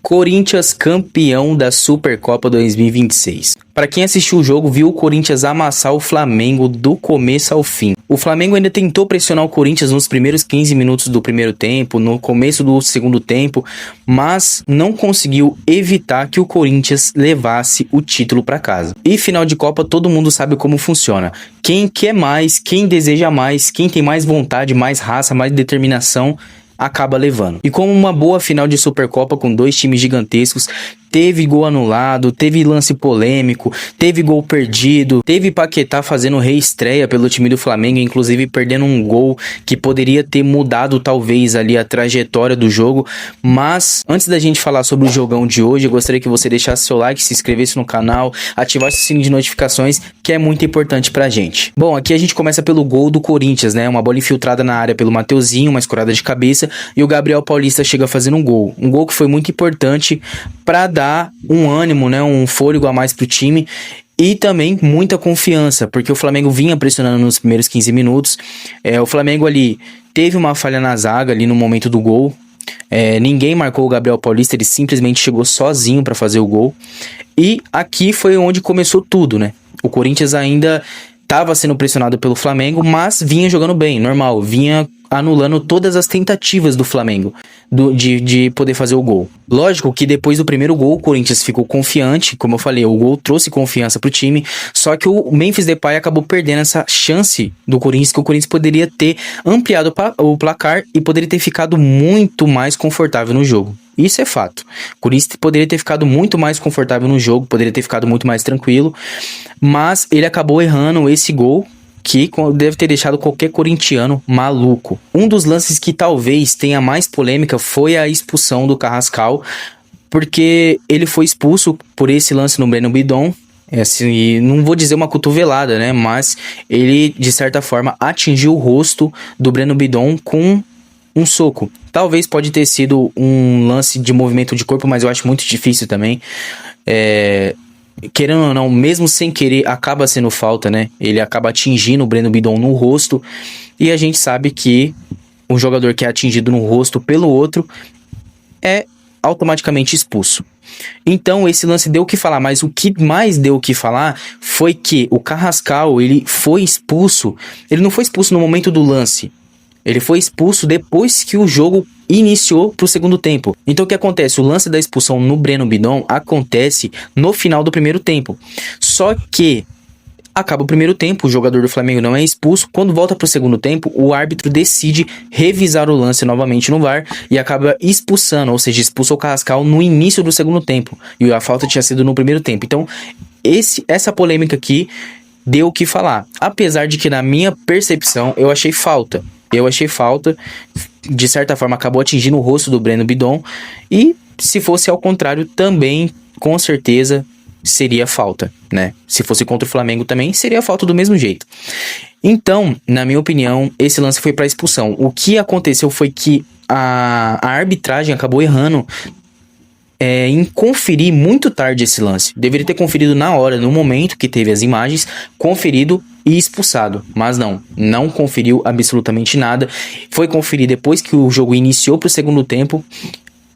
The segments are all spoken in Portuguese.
Corinthians campeão da Supercopa 2026. Para quem assistiu o jogo, viu o Corinthians amassar o Flamengo do começo ao fim. O Flamengo ainda tentou pressionar o Corinthians nos primeiros 15 minutos do primeiro tempo, no começo do segundo tempo, mas não conseguiu evitar que o Corinthians levasse o título para casa. E final de Copa, todo mundo sabe como funciona. Quem quer mais, quem deseja mais, quem tem mais vontade, mais raça, mais determinação, acaba levando. E como uma boa final de Supercopa com dois times gigantescos, teve gol anulado, teve lance polêmico, teve gol perdido, teve Paquetá fazendo reestreia pelo time do Flamengo, inclusive perdendo um gol que poderia ter mudado talvez ali a trajetória do jogo. Mas antes da gente falar sobre o jogão de hoje, eu gostaria que você deixasse seu like, se inscrevesse no canal, ativasse o sininho de notificações, que é muito importante pra gente. Bom, aqui a gente começa pelo gol do Corinthians, né? Uma bola infiltrada na área pelo Mateuzinho, uma escorada de cabeça, e o Gabriel Paulista chega fazendo um gol. Um gol que foi muito importante pra dar um ânimo, né, um fôlego a mais pro time e também muita confiança, porque o Flamengo vinha pressionando nos primeiros 15 minutos. O Flamengo ali teve uma falha na zaga ali no momento do gol. Ninguém marcou o Gabriel Paulista, ele simplesmente chegou sozinho para fazer o gol. E aqui foi onde começou tudo, né? O Corinthians ainda estava sendo pressionado pelo Flamengo, mas vinha jogando bem, normal, vinha anulando todas as tentativas do Flamengo de poder fazer o gol. Lógico que depois do primeiro gol, o Corinthians ficou confiante, como eu falei, o gol trouxe confiança pro time, só que o Memphis Depay acabou perdendo essa chance do Corinthians, que o Corinthians poderia ter ampliado o placar e poderia ter ficado muito mais confortável no jogo. Isso é fato. O Corinthians poderia ter ficado muito mais confortável no jogo, poderia ter ficado muito mais tranquilo, mas ele acabou errando esse gol, que deve ter deixado qualquer corintiano maluco. Um dos lances que talvez tenha mais polêmica foi a expulsão do Carrascal, porque ele foi expulso por esse lance no Breno Bidon. Assim, não vou dizer uma cotovelada, né? Mas ele, de certa forma, atingiu o rosto do Breno Bidon com um soco. Talvez pode ter sido um lance de movimento de corpo, mas eu acho muito difícil também. Querendo ou não, mesmo sem querer, acaba sendo falta, né? Ele acaba atingindo o Breno Bidon no rosto. E a gente sabe que um jogador que é atingido no rosto pelo outro é automaticamente expulso. Então esse lance deu o que falar, mas o que mais deu o que falar foi que o Carrascal, ele foi expulso. Ele não foi expulso no momento do lance. Ele foi expulso depois que o jogo iniciou pro segundo tempo. Então o que acontece? O lance da expulsão no Breno Bidon acontece no final do primeiro tempo. Só que acaba o primeiro tempo, o jogador do Flamengo não é expulso. Quando volta pro segundo tempo, o árbitro decide revisar o lance novamente no VAR e acaba expulsando, ou seja, expulsou o Carrascal no início do segundo tempo. E a falta tinha sido no primeiro tempo. Então essa polêmica aqui deu o que falar. Apesar de que na minha percepção eu achei falta. De certa forma acabou atingindo o rosto do Breno Bidon, e se fosse ao contrário também, com certeza seria falta, né? Se fosse contra o Flamengo também, seria falta do mesmo jeito. Então, na minha opinião, esse lance foi para expulsão. O que aconteceu foi que a arbitragem acabou errando em conferir muito tarde esse lance. Deveria ter conferido na hora, no momento que teve as imagens, conferido e expulsado. Mas não conferiu absolutamente nada. Foi conferir depois que o jogo iniciou pro segundo tempo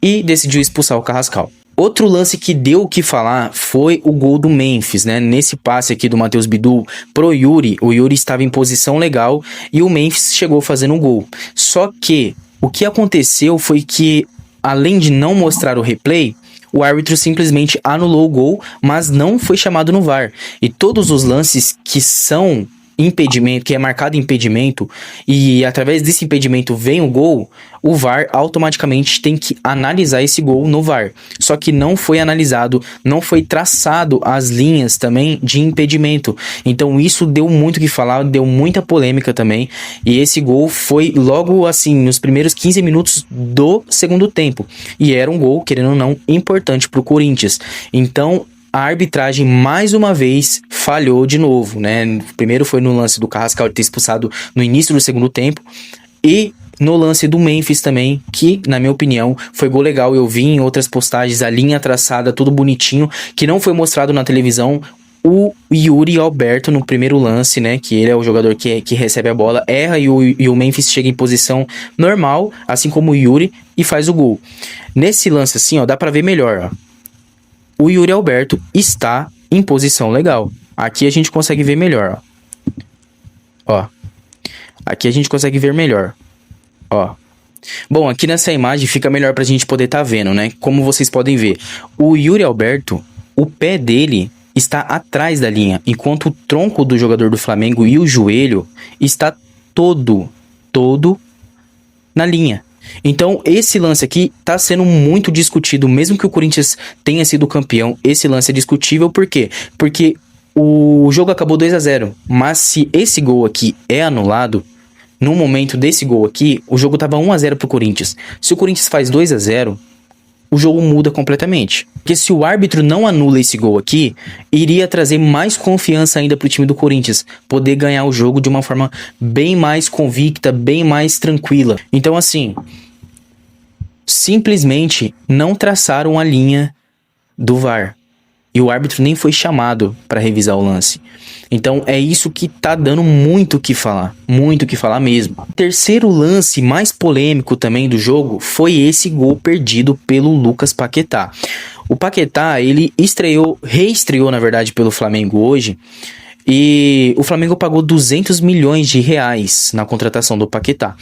e decidiu expulsar o Carrascal. Outro lance que deu o que falar foi o gol do Memphis, né? Nesse passe aqui do Matheus Bidu pro Yuri, o Yuri estava em posição legal e o Memphis chegou fazendo um gol. Só que o que aconteceu foi que, além de não mostrar o replay, o árbitro simplesmente anulou o gol, mas não foi chamado no VAR. E todos os lances que são impedimento, que é marcado impedimento, e através desse impedimento vem o gol, o VAR automaticamente tem que analisar esse gol no VAR. Só que não foi analisado, não foi traçado as linhas também de impedimento. Então isso deu muito o que falar, deu muita polêmica também. E esse gol foi logo assim, nos primeiros 15 minutos do segundo tempo. E era um gol, querendo ou não, importante pro Corinthians. Então a arbitragem mais uma vez falhou de novo, né? Primeiro foi no lance do Carrascal de ter expulsado no início do segundo tempo, e no lance do Memphis também, que na minha opinião foi gol legal. Eu vi em outras postagens a linha traçada, tudo bonitinho, que não foi mostrado na televisão. o Yuri Alberto no primeiro lance, né? Que ele é o jogador que recebe a bola, erra e o Memphis chega em posição normal, assim como o Yuri, e faz o gol. Nesse lance assim, ó, dá pra ver melhor, ó. O Yuri Alberto está em posição legal. Aqui a gente consegue ver melhor, ó. Ó. Aqui a gente consegue ver melhor, ó. Bom, aqui nessa imagem fica melhor pra gente poder tá vendo, né? Como vocês podem ver, o Yuri Alberto, o pé dele está atrás da linha, enquanto o tronco do jogador do Flamengo e o joelho está todo na linha. Então, esse lance aqui tá sendo muito discutido, mesmo que o Corinthians tenha sido campeão, esse lance é discutível, por quê? Porque o jogo acabou 2-0, mas se esse gol aqui é anulado, no momento desse gol aqui, o jogo tava 1-0 pro Corinthians. Se o Corinthians faz 2-0, o jogo muda completamente. Porque se o árbitro não anula esse gol aqui, iria trazer mais confiança ainda pro time do Corinthians, poder ganhar o jogo de uma forma bem mais convicta, bem mais tranquila. Então assim, simplesmente não traçaram a linha do VAR. E o árbitro nem foi chamado para revisar o lance. Então é isso que tá dando muito o que falar mesmo. O terceiro lance mais polêmico também do jogo foi esse gol perdido pelo Lucas Paquetá. O Paquetá, ele reestreou na verdade pelo Flamengo hoje, e o Flamengo pagou 200 milhões de reais na contratação do Paquetá.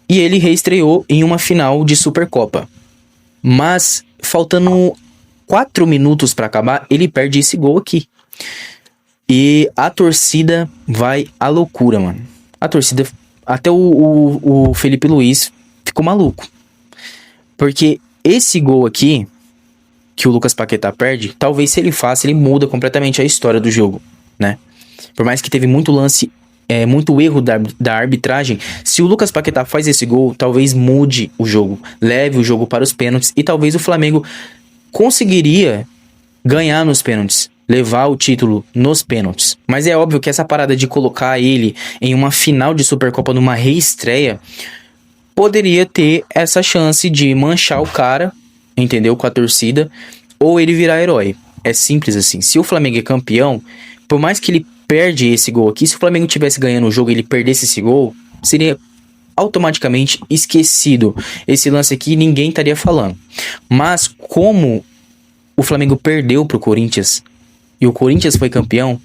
E ele reestreou em uma final de Supercopa. Mas faltando 4 minutos pra acabar, ele perde esse gol aqui. E a torcida vai à loucura, mano. A torcida, até o Felipe Luiz ficou maluco. Porque esse gol aqui, que o Lucas Paquetá perde, talvez se ele faça, ele muda completamente a história do jogo, né? Por mais que teve muito lance, muito erro da arbitragem, se o Lucas Paquetá faz esse gol, talvez mude o jogo, leve o jogo para os pênaltis, e talvez o Flamengo conseguiria ganhar nos pênaltis, levar o título nos pênaltis. Mas é óbvio que essa parada de colocar ele em uma final de Supercopa, numa reestreia, poderia ter essa chance de manchar o cara, entendeu? Com a torcida, ou ele virar herói. É simples assim. Se o Flamengo é campeão, por mais que ele perde esse gol aqui, se o Flamengo tivesse ganhando o jogo e ele perdesse esse gol, seria automaticamente esquecido. Esse lance aqui ninguém estaria falando. Mas como o Flamengo perdeu pro Corinthians e o Corinthians foi campeão,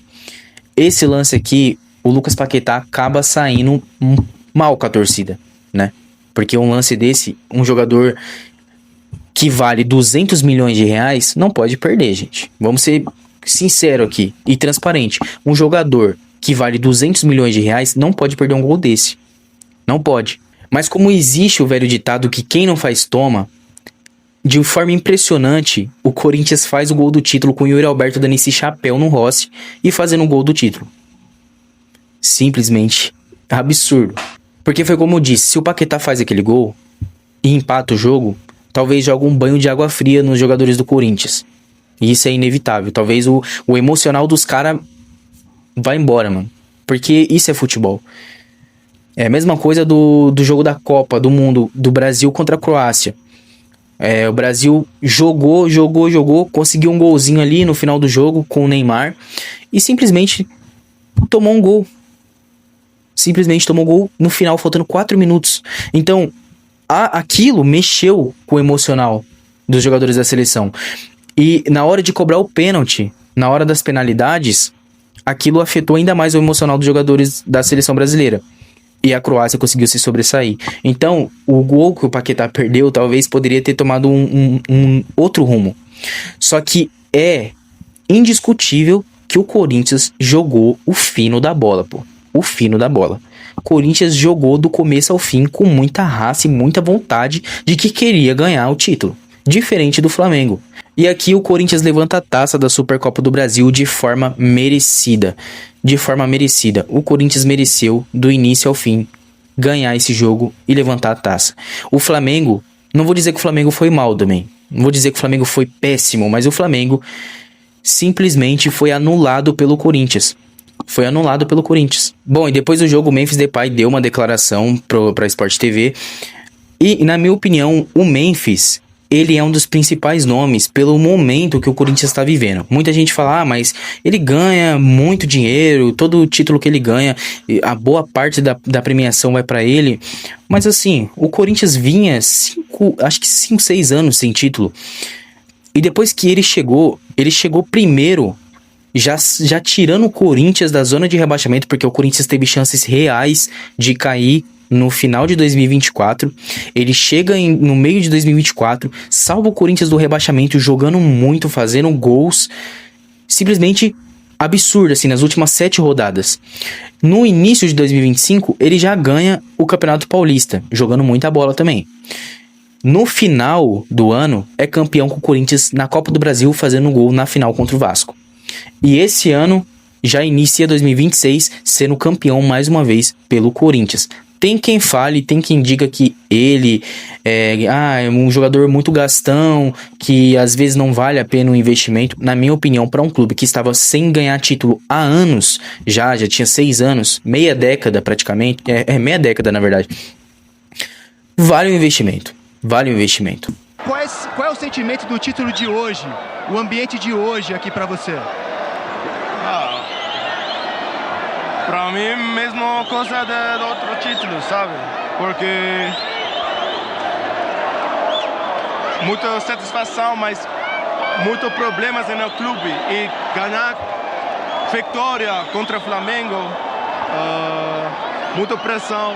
esse lance aqui, o Lucas Paquetá acaba saindo mal com a torcida, né? Porque um lance desse, um jogador que vale 200 milhões de reais, não pode perder, gente. Vamos ser sinceros aqui e transparente. Um jogador que vale 200 milhões de reais não pode perder um gol desse. Não pode. Mas como existe o velho ditado que quem não faz toma, de forma impressionante, o Corinthians faz o gol do título com o Yuri Alberto dando esse chapéu no Rossi e fazendo o gol do título. Simplesmente absurdo. Porque foi como eu disse, se o Paquetá faz aquele gol e empata o jogo, talvez jogue um banho de água fria nos jogadores do Corinthians. E isso é inevitável. Talvez o emocional dos caras vá embora, mano. Porque isso é futebol. É a mesma coisa do jogo da Copa do Mundo, do Brasil contra a Croácia. O Brasil jogou, conseguiu um golzinho ali no final do jogo com o Neymar e simplesmente tomou um gol. Simplesmente tomou um gol no final, faltando 4 minutos. Então, aquilo mexeu com o emocional dos jogadores da seleção. E na hora de cobrar o pênalti, na hora das penalidades, aquilo afetou ainda mais o emocional dos jogadores da seleção brasileira. E a Croácia conseguiu se sobressair. Então, o gol que o Paquetá perdeu talvez poderia ter tomado um outro rumo. Só que é indiscutível que o Corinthians jogou o fino da bola, pô. O fino da bola. O Corinthians jogou do começo ao fim com muita raça e muita vontade de que queria ganhar o título. Diferente do Flamengo. E aqui o Corinthians levanta a taça da Supercopa do Brasil de forma merecida. De forma merecida. O Corinthians mereceu, do início ao fim, ganhar esse jogo e levantar a taça. O Flamengo, não vou dizer que o Flamengo foi mal também. Não vou dizer que o Flamengo foi péssimo, mas o Flamengo simplesmente foi anulado pelo Corinthians. Foi anulado pelo Corinthians. Bom, e depois do jogo, o Memphis Depay deu uma declaração pra Sport TV. E, na minha opinião, o Memphis, ele é um dos principais nomes pelo momento que o Corinthians está vivendo. Muita gente fala, mas ele ganha muito dinheiro, todo o título que ele ganha, a boa parte da premiação vai para ele. Mas assim, o Corinthians vinha 5, 6 anos sem título. E depois que ele chegou primeiro, já tirando o Corinthians da zona de rebaixamento, porque o Corinthians teve chances reais de cair no final de 2024, ele chega no meio de 2024, salva o Corinthians do rebaixamento, jogando muito, fazendo gols, simplesmente absurdo, assim, nas últimas 7 rodadas. No início de 2025, ele já ganha o Campeonato Paulista, jogando muita bola também. No final do ano, é campeão com o Corinthians na Copa do Brasil, fazendo gol na final contra o Vasco. E esse ano, já inicia 2026, sendo campeão mais uma vez pelo Corinthians. Tem quem fale, tem quem diga que ele é um jogador muito gastão, que às vezes não vale a pena o investimento. Na minha opinião, para um clube que estava sem ganhar título há anos, já tinha 6 anos, meia década praticamente, meia década na verdade, vale o investimento. Vale o investimento. Qual é o sentimento do título de hoje, o ambiente de hoje aqui para você? Para mim, mesma coisa do outro título, sabe? Porque muita satisfação, mas muitos problemas no clube. E ganhar vitória contra o Flamengo, muita pressão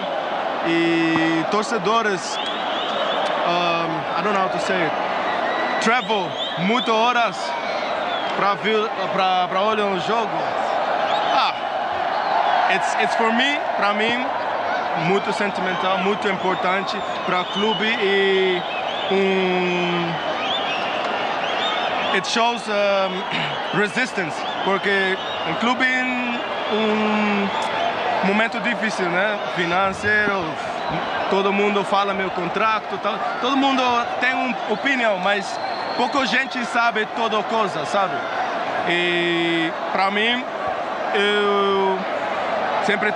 e torcedores, I don't know how to say it, travel muitas horas para olhar o jogo. It's for me, para mim, muito sentimental, muito importante para o clube e it shows resistance, porque o clube é momento difícil, né? Financeiro, todo mundo fala meu contrato, todo mundo tem uma opinião, mas pouca gente sabe toda coisa, sabe? E para mim, eu sempre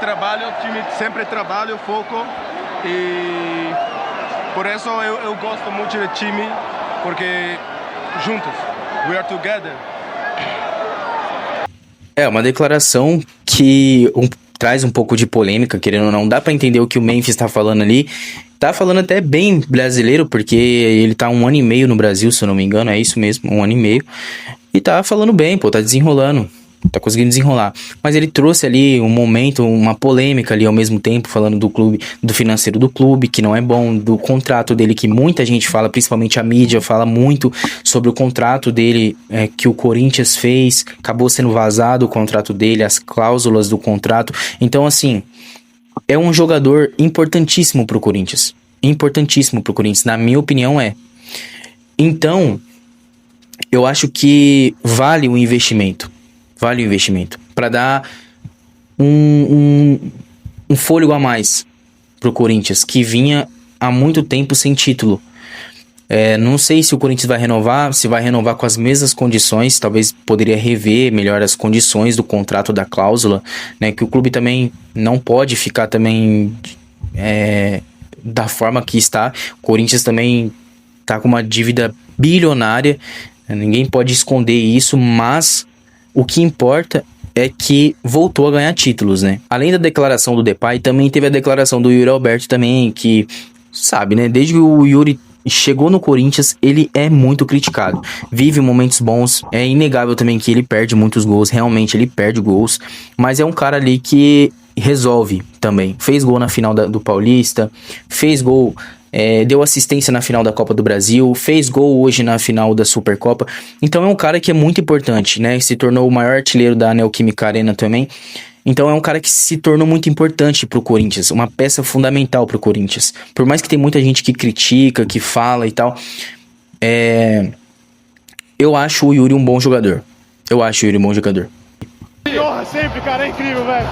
trabalho, foco, e por isso eu gosto muito do time, porque juntos, we are together. É uma declaração que traz um pouco de polêmica, querendo ou não, dá pra entender o que o Memphis tá falando ali. Tá falando até bem brasileiro, porque ele tá 1 ano e meio no Brasil, se eu não me engano, é isso mesmo, 1 ano e meio. E tá falando bem, tá desenrolando. Tá conseguindo desenrolar. Mas ele trouxe ali um momento, uma polêmica ali ao mesmo tempo, falando do clube, do financeiro do clube, que não é bom, do contrato dele, que muita gente fala, principalmente a mídia, fala muito sobre o contrato dele, que o Corinthians fez, acabou sendo vazado o contrato dele, as cláusulas do contrato. Então, assim, é um jogador importantíssimo pro Corinthians. Importantíssimo pro Corinthians, na minha opinião é. Então, eu acho que vale o investimento. Vale o investimento. Para dar um fôlego a mais pro Corinthians, que vinha há muito tempo sem título. Não sei se o Corinthians vai renovar, se vai renovar com as mesmas condições. Talvez poderia rever melhor as condições do contrato, da cláusula, né? Que o clube também não pode ficar também da forma que está. O Corinthians também tá com uma dívida bilionária. Ninguém pode esconder isso, mas o que importa é que voltou a ganhar títulos, né? Além da declaração do Depay, também teve a declaração do Yuri Alberto também, que, sabe, né? Desde que o Yuri chegou no Corinthians, ele é muito criticado. Vive momentos bons, é inegável também que ele perde muitos gols, realmente ele perde gols, mas é um cara ali que resolve também. Fez gol na final do Paulista, fez gol... deu assistência na final da Copa do Brasil, fez gol hoje na final da Supercopa. Então é um cara que é muito importante, né? Se tornou o maior artilheiro da Neoquímica Arena também. Então é um cara que se tornou muito importante pro Corinthians, uma peça fundamental pro Corinthians. Por mais que tem muita gente que critica, que fala e tal, eu acho o Yuri um bom jogador. Que honra sempre, cara, é incrível, velho.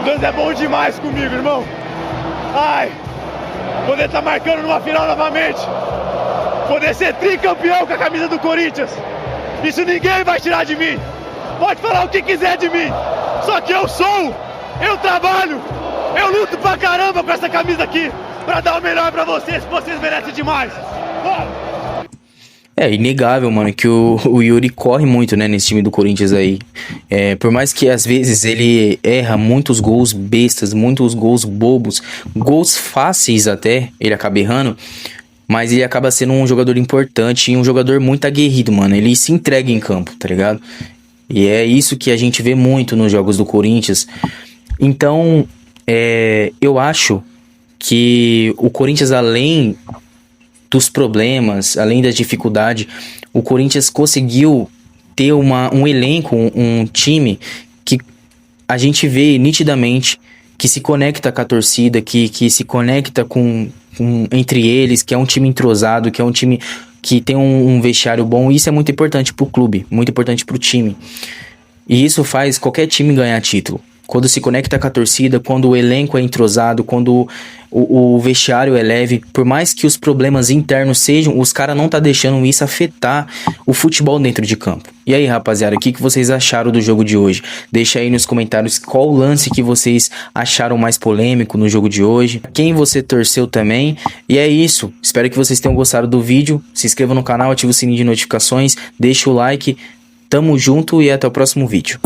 Deus é bom demais comigo, irmão. Ai, poder estar marcando numa final novamente, poder ser tricampeão com a camisa do Corinthians, isso ninguém vai tirar de mim. Pode falar o que quiser de mim, só que eu trabalho, eu luto pra caramba com essa camisa aqui, pra dar o melhor pra vocês merecem demais. Bora! É inegável, mano, que o Yuri corre muito, né, nesse time do Corinthians aí. Por mais que às vezes ele erra muitos gols bestas, muitos gols bobos, gols fáceis até, ele acaba errando, mas ele acaba sendo um jogador importante e um jogador muito aguerrido, mano. Ele se entrega em campo, tá ligado? E é isso que a gente vê muito nos jogos do Corinthians. Então, eu acho que o Corinthians, além dos problemas, além da dificuldade, o Corinthians conseguiu ter um elenco, um time que a gente vê nitidamente que se conecta com a torcida, que se conecta entre eles, que é um time entrosado, que é um time que tem um vestiário bom. Isso é muito importante pro clube, muito importante pro time. E isso faz qualquer time ganhar título. Quando se conecta com a torcida, quando o elenco é entrosado, quando o vestiário é leve, por mais que os problemas internos sejam, os caras não tá deixando isso afetar o futebol dentro de campo. E aí, rapaziada, o que vocês acharam do jogo de hoje? Deixa aí nos comentários qual lance que vocês acharam mais polêmico no jogo de hoje, quem você torceu também. E é isso, espero que vocês tenham gostado do vídeo. Se inscreva no canal, ative o sininho de notificações, deixa o like. Tamo junto e até o próximo vídeo.